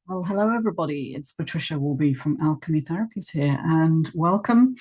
Well, hello everybody. It's Patricia Warby from Alchemy Therapies here, and welcome.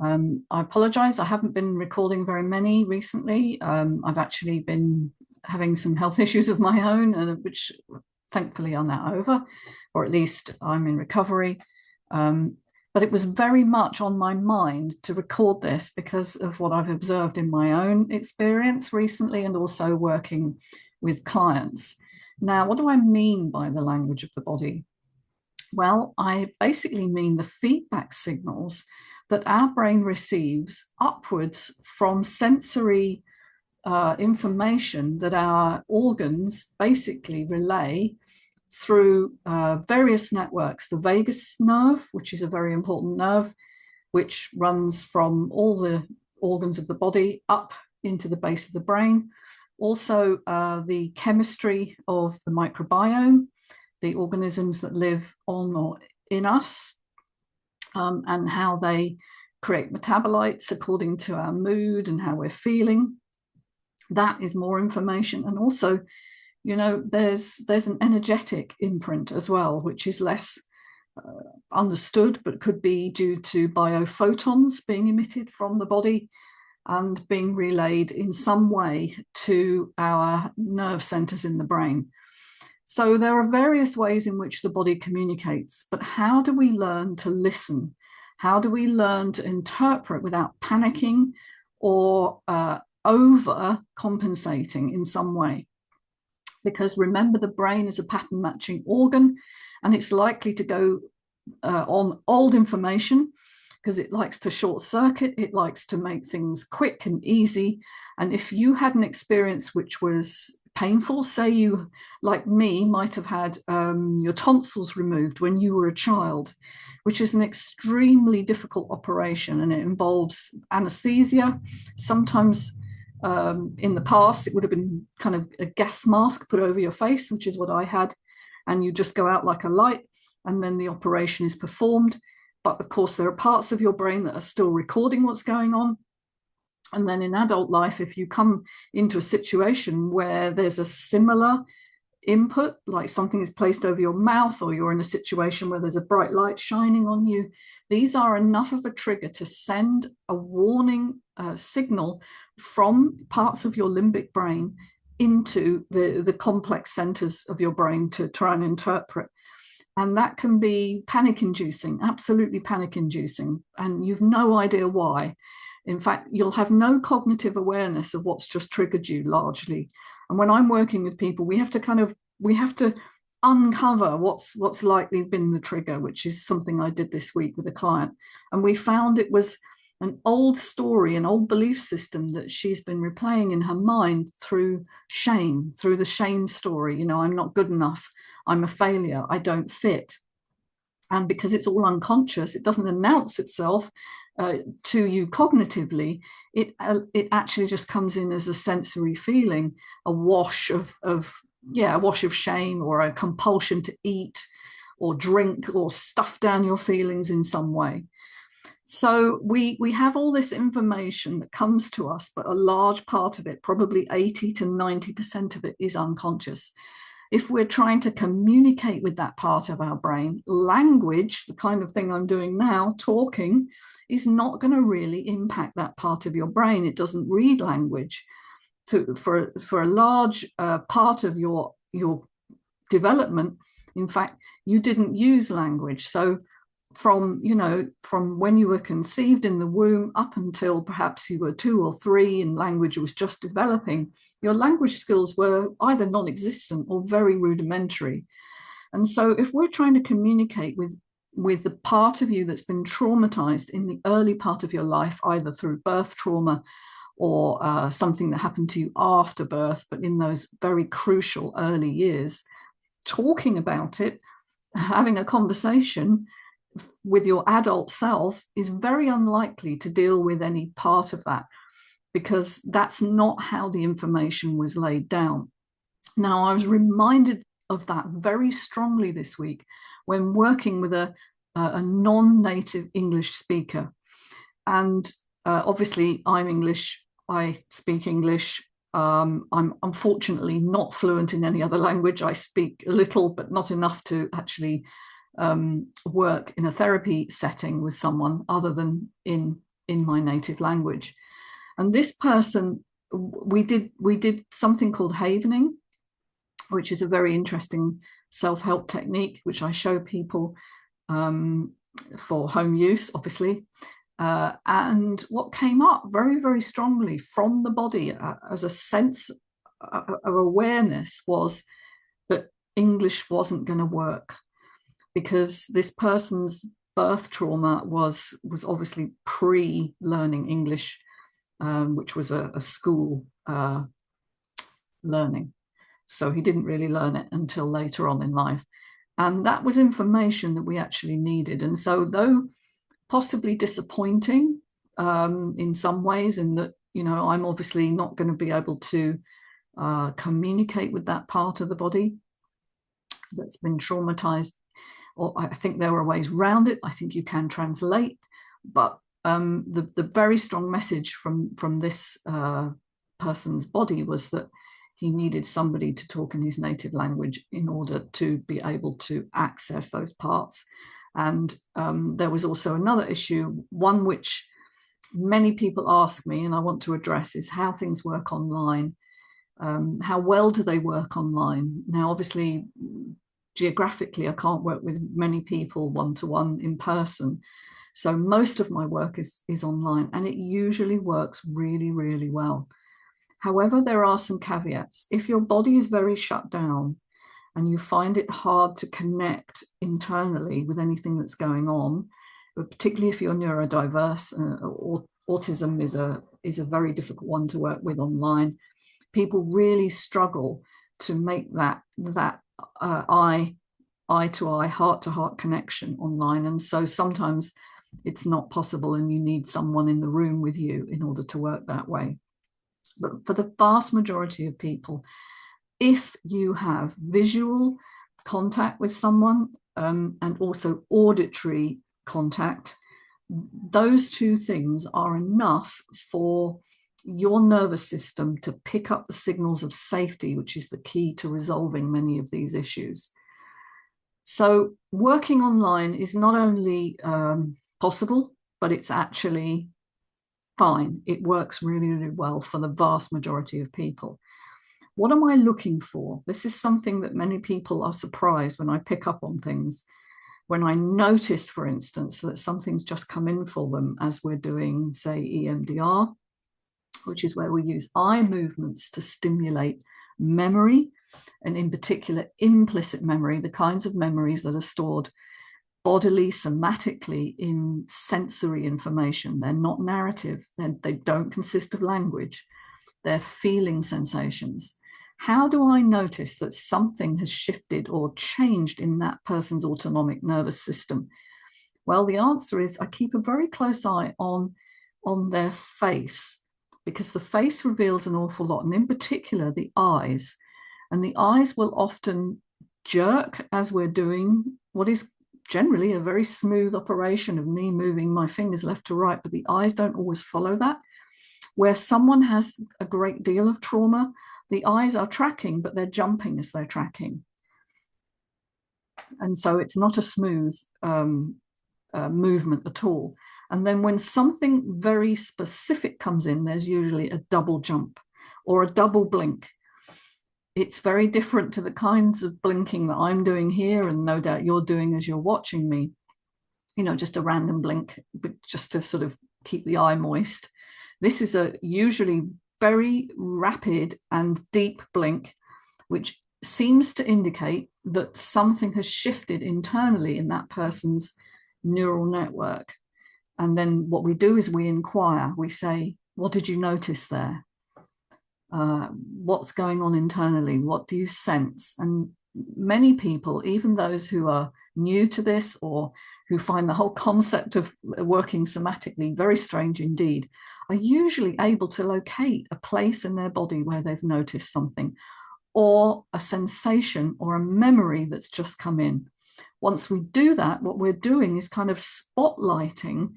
I apologize, I haven't been recording very many recently. I've actually been having some health issues of my own, which thankfully are now over, or at least I'm in recovery. Um, but it was very much on my mind to record this because of what I've observed in my own experience recently and also working with clients. Now, what do I mean by the language of the body? Well, I basically mean the feedback signals that our brain receives upwards from sensory information that our organs basically relay through various networks. The vagus nerve, which is a very important nerve, which runs from all the organs of the body up into the base of the brain. Also, the chemistry of the microbiome, the organisms that live on or in us, and how they create metabolites according to our mood and how we're feeling. That is more information. And also, there's an energetic imprint as well, which is less understood, but could be due to biophotons being emitted from the body and being relayed in some way to our nerve centers in the brain. So there are various ways in which the body communicates, but how do we learn to listen? How do we learn to interpret without panicking or over compensating in some way? Because remember, the brain is a pattern matching organ, and it's likely to go on old information because it likes to short circuit, it likes to make things quick and easy. And if you had an experience which was painful, say you, like me, might have had your tonsils removed when you were a child, which is an extremely difficult operation, and it involves anesthesia. Sometimes in the past, it would have been kind of a gas mask put over your face, which is what I had, and you just go out like a light, and then the operation is performed. But of course, there are parts of your brain that are still recording what's going on. And then in adult life, if you come into a situation where there's a similar input, like something is placed over your mouth, or you're in a situation where there's a bright light shining on you, these are enough of a trigger to send a warning signal from parts of your limbic brain into the complex centers of your brain to try and interpret. And that can be panic inducing, absolutely panic inducing. And you've no idea why. In fact, you'll have no cognitive awareness of what's just triggered you largely. And when I'm working with people, we have to uncover what's likely been the trigger, which is something I did this week with a client. And we found it was an old story, an old belief system that she's been replaying in her mind through shame, through the shame story. I'm not good enough. I'm a failure. I don't fit. And because it's all unconscious, it doesn't announce itself to you cognitively. It actually just comes in as a sensory feeling, a wash a wash of shame, or a compulsion to eat or drink or stuff down your feelings in some way. So we have all this information that comes to us, but a large part of it, probably 80 to 90% of it, is unconscious. If we're trying to communicate with that part of our brain, language, the kind of thing I'm doing now, talking, is not going to really impact that part of your brain. It doesn't read language. For a large part of your development, in fact, you didn't use language. So from when you were conceived in the womb up until perhaps you were 2 or 3 and language was just developing, your language skills were either non-existent or very rudimentary. And so if we're trying to communicate with the part of you that's been traumatized in the early part of your life, either through birth trauma or something that happened to you after birth, but in those very crucial early years, talking about it, having a conversation with your adult self is very unlikely to deal with any part of that, because that's not how the information was laid down. Now, I was reminded of that very strongly this week when working with a non-native English speaker. And obviously, I'm English, I speak English, I'm unfortunately not fluent in any other language. I speak a little, but not enough to actually work in a therapy setting with someone other than in my native language. And this person, we did something called havening, which is a very interesting self-help technique, which I show people for home use, obviously. And what came up very, very strongly from the body as a sense of awareness was that English wasn't going to work, because this person's birth trauma was obviously pre-learning English, which was a school learning. So he didn't really learn it until later on in life. And that was information that we actually needed. And so, though possibly disappointing in some ways, in that, you know, I'm obviously not going to be able to communicate with that part of the body that's been traumatized. Or I think there are ways around it. I think you can translate, but the very strong message from this person's body was that he needed somebody to talk in his native language in order to be able to access those parts. And there was also another issue, one which many people ask me, and I want to address, is how things work online. How well do they work online? Now, obviously, geographically, I can't work with many people one-to-one in person. So most of my work is online, and it usually works really, really well. However, there are some caveats. If your body is very shut down and you find it hard to connect internally with anything that's going on, particularly if you're neurodiverse, autism is a very difficult one to work with online. People really struggle to make that eye to eye, heart to heart connection online. And so sometimes it's not possible, and you need someone in the room with you in order to work that way. But for the vast majority of people, if you have visual contact with someone and also auditory contact, those two things are enough for your nervous system to pick up the signals of safety, which is the key to resolving many of these issues. So working online is not only possible, but it's actually fine. It works really, really well for the vast majority of people. What am I looking for? This is something that many people are surprised when I pick up on things. When I notice, for instance, that something's just come in for them as we're doing, say, EMDR, which is where we use eye movements to stimulate memory, and in particular, implicit memory, the kinds of memories that are stored bodily, somatically in sensory information. They're not narrative. They don't consist of language. They're feeling sensations. How do I notice that something has shifted or changed in that person's autonomic nervous system? Well, the answer is I keep a very close eye on their face, because the face reveals an awful lot, and in particular, the eyes. And the eyes will often jerk as we're doing what is generally a very smooth operation of me moving my fingers left to right, but the eyes don't always follow that. Where someone has a great deal of trauma, the eyes are tracking, but they're jumping as they're tracking. And so it's not a smooth movement at all. And then when something very specific comes in, there's usually a double jump or a double blink. It's very different to the kinds of blinking that I'm doing here, and no doubt you're doing as you're watching me. You know, just a random blink, but just to sort of keep the eye moist. This is a usually very rapid and deep blink, which seems to indicate that something has shifted internally in that person's neural network. And then what we do is we inquire. We say, what did you notice there? What's going on internally? What do you sense? And many people, even those who are new to this or who find the whole concept of working somatically very strange indeed, are usually able to locate a place in their body where they've noticed something, or a sensation or a memory that's just come in. Once we do that, what we're doing is kind of spotlighting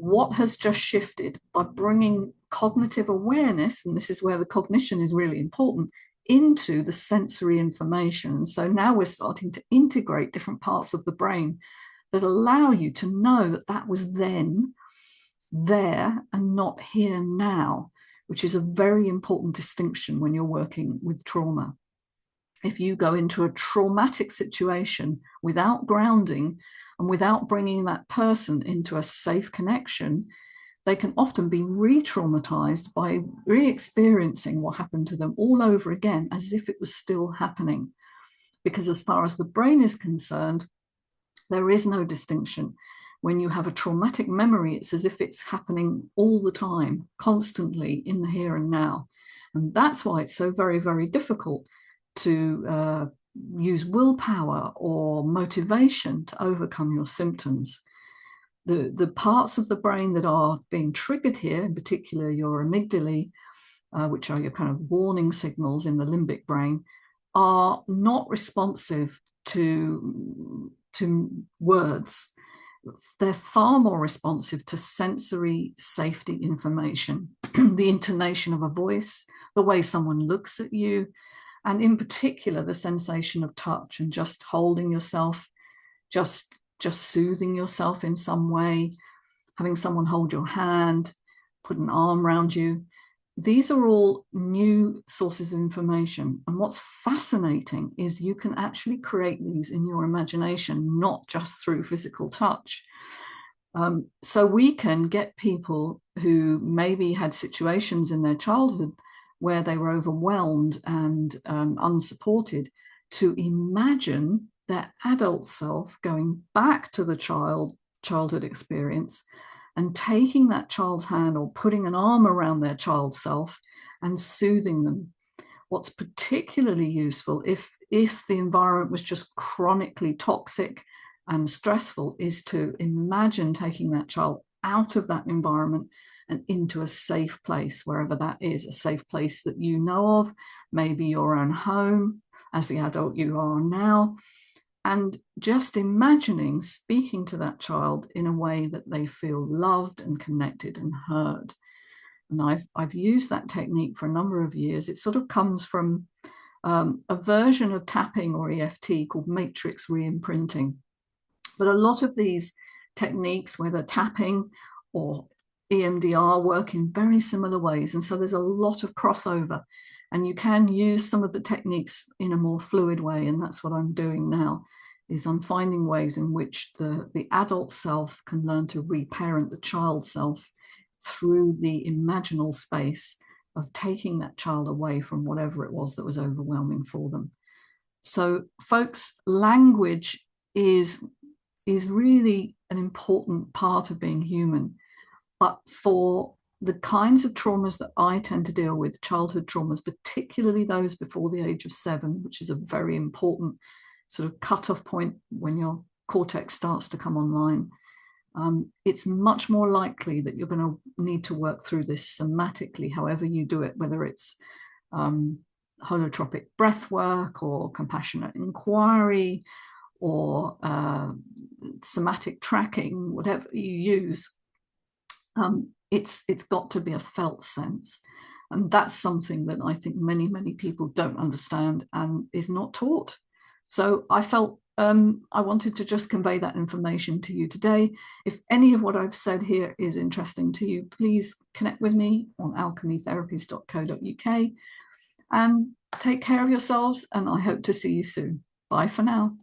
what has just shifted by bringing cognitive awareness, and this is where the cognition is really important, into the sensory information. And so now we're starting to integrate different parts of the brain that allow you to know that that was then there and not here now, which is a very important distinction when you're working with trauma. If you go into a traumatic situation without grounding and without bringing that person into a safe connection, they can often be re-traumatized by re-experiencing what happened to them all over again, as if it was still happening. Because as far as the brain is concerned, there is no distinction. When you have a traumatic memory, it's as if it's happening all the time, constantly in the here and now. And that's why it's so very, very difficult to use willpower or motivation to overcome your symptoms. The parts of the brain that are being triggered here, in particular your amygdala, which are your kind of warning signals in the limbic brain, are not responsive to words. They're far more responsive to sensory safety information, the intonation of a voice, the way someone looks at you, and in particular, the sensation of touch and just holding yourself, just soothing yourself in some way, having someone hold your hand, put an arm around you. These are all new sources of information. And what's fascinating is you can actually create these in your imagination, not just through physical touch. So we can get people who maybe had situations in their childhood where they were overwhelmed and unsupported to imagine their adult self going back to the childhood experience and taking that child's hand or putting an arm around their child self and soothing them. What's particularly useful if the environment was just chronically toxic and stressful is to imagine taking that child out of that environment and into a safe place, wherever that is, a safe place that you know of, maybe your own home as the adult you are now, and just imagining speaking to that child in a way that they feel loved and connected and heard. And I've used that technique for a number of years. It sort of comes from a version of tapping or EFT called matrix re-imprinting. But a lot of these techniques, whether tapping or EMDR, work in very similar ways. And so there's a lot of crossover. And you can use some of the techniques in a more fluid way. And that's what I'm doing now, is I'm finding ways in which the adult self can learn to reparent the child self through the imaginal space of taking that child away from whatever it was that was overwhelming for them. So, folks, language is really an important part of being human. But for the kinds of traumas that I tend to deal with, childhood traumas, particularly those before the age of 7, which is a very important sort of cutoff point when your cortex starts to come online, it's much more likely that you're going to need to work through this somatically, however you do it, whether it's holotropic breath work or compassionate inquiry or somatic tracking, whatever you use. It's got to be a felt sense. And that's something that I think many, many people don't understand and is not taught. So I felt I wanted to just convey that information to you today. If any of what I've said here is interesting to you, please connect with me on alchemytherapies.co.uk and take care of yourselves. And I hope to see you soon. Bye for now.